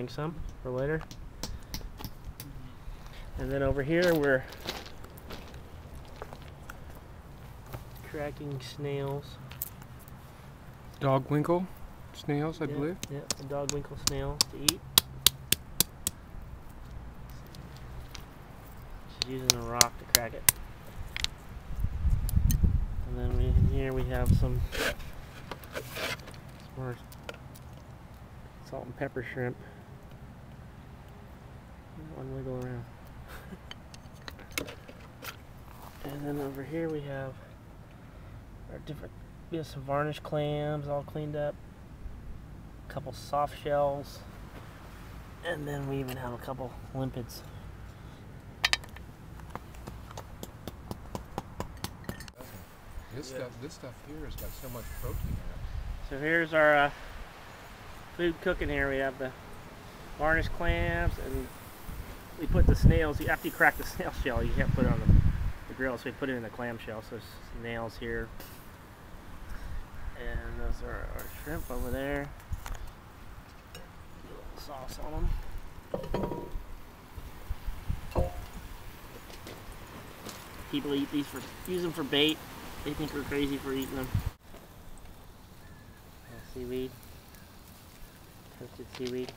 drying some for later. And then over here we're cracking snails. Dogwinkle snails, I believe. Yeah, the dogwinkle snail to eat. She's using a rock to crack it. And then here we have some more salt and pepper shrimp. One wiggle around. And then over here we have our different, we have some varnished clams all cleaned up, a couple soft shells, and then we even have a couple limpids. This stuff here has got so much protein in it. So here's our food cooking here. We have the varnished clams, and we put the snails. After you crack the snail shell, you can't put it on the grill, so we put it in the clam shell. So there's snails here, and those are our shrimp over there. A little sauce on them. People eat these use them for bait. They think we're crazy for eating them. Seaweed, toasted seaweed.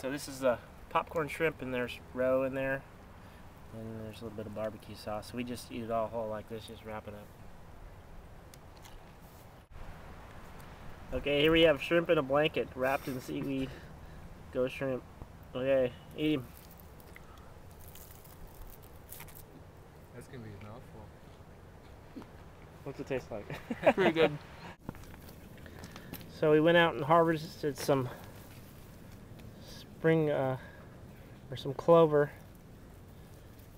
So this is the popcorn shrimp, and there's roe in there, and there's a little bit of barbecue sauce. So we just eat it all whole like this, just wrap it up. Okay, here we have shrimp in a blanket wrapped in seaweed. Go shrimp. Okay, eat him. That's gonna be a mouthful. What's it taste like? Pretty good. So we went out and harvested some spring or some clover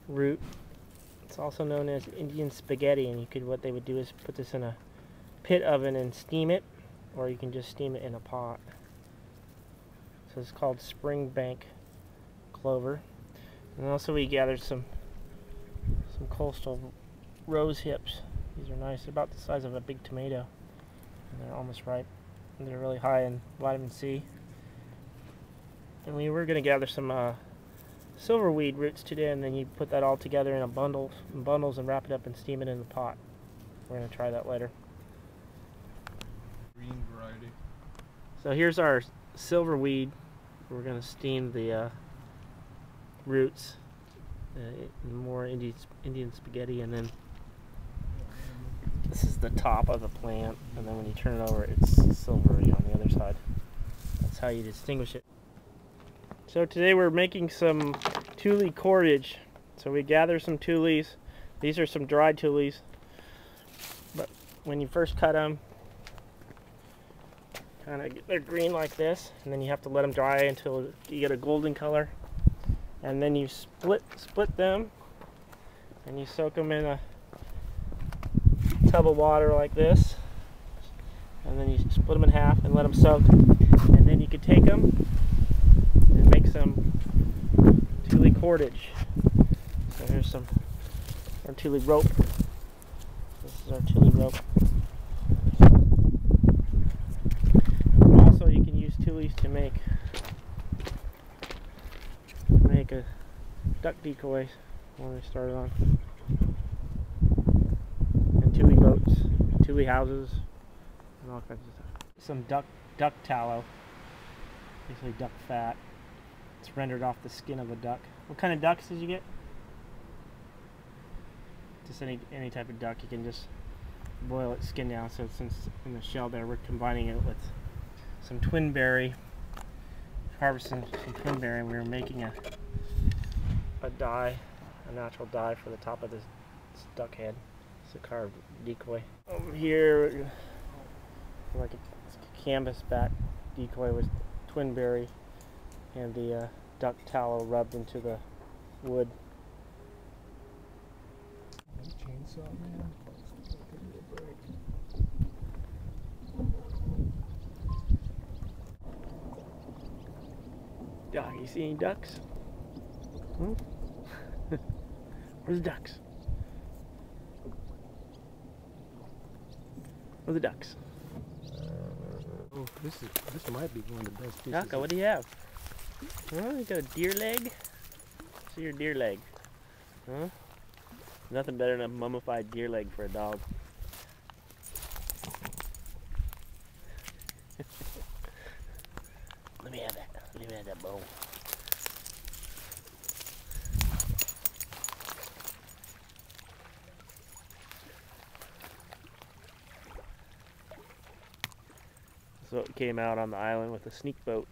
root. It's also known as Indian spaghetti, and what they would do is put this in a pit oven and steam it, or you can just steam it in a pot. So it's called spring bank clover. And also we gathered some coastal rose hips. These are nice. They're about the size of a big tomato, and they're almost ripe. And they're really high in vitamin C. And we were going to gather some silverweed roots today, and then you put that all together in bundles and wrap it up and steam it in the pot. We're going to try that later. Green variety. So here's our silverweed. We're going to steam the roots. More Indian spaghetti, and then this is the top of the plant, and then when you turn it over, it's silvery on the other side. That's how you distinguish it. So today we're making some tule cordage. So we gather some tules. These are some dried tules, but when you first cut them, they're green like this, and then you have to let them dry until you get a golden color. And then you split them, and you soak them in a tub of water like this, and then you split them in half and let them soak, and then you could take them and make some tule cordage. So here's our tule rope. This is our tule rope. And also you can use tules to make a duck decoy when we started on, and tule boats, tule houses, and all kinds of stuff. Some duck tallow, basically duck fat. It's rendered off the skin of a duck. What kind of ducks did you get? Just any type of duck. You can just boil its skin down. So since in the shell there, we're combining it with some twinberry. Harvesting some twinberry, and we were making a dye, a natural dye for the top of this duck head. It's a carved decoy. Over here, like a canvas back decoy with twinberry and the duck tallow rubbed into the wood. Chainsaw man. Doc, you see any ducks? Hmm? Where's the ducks? of the ducks. Oh, this might be one of the best pieces. Yaka, what do you have? Oh, you got a deer leg? See your deer leg. Huh? Nothing better than a mummified deer leg for a dog. Let me have that. Let me have that bone. So it came out on the island with a sneak boat.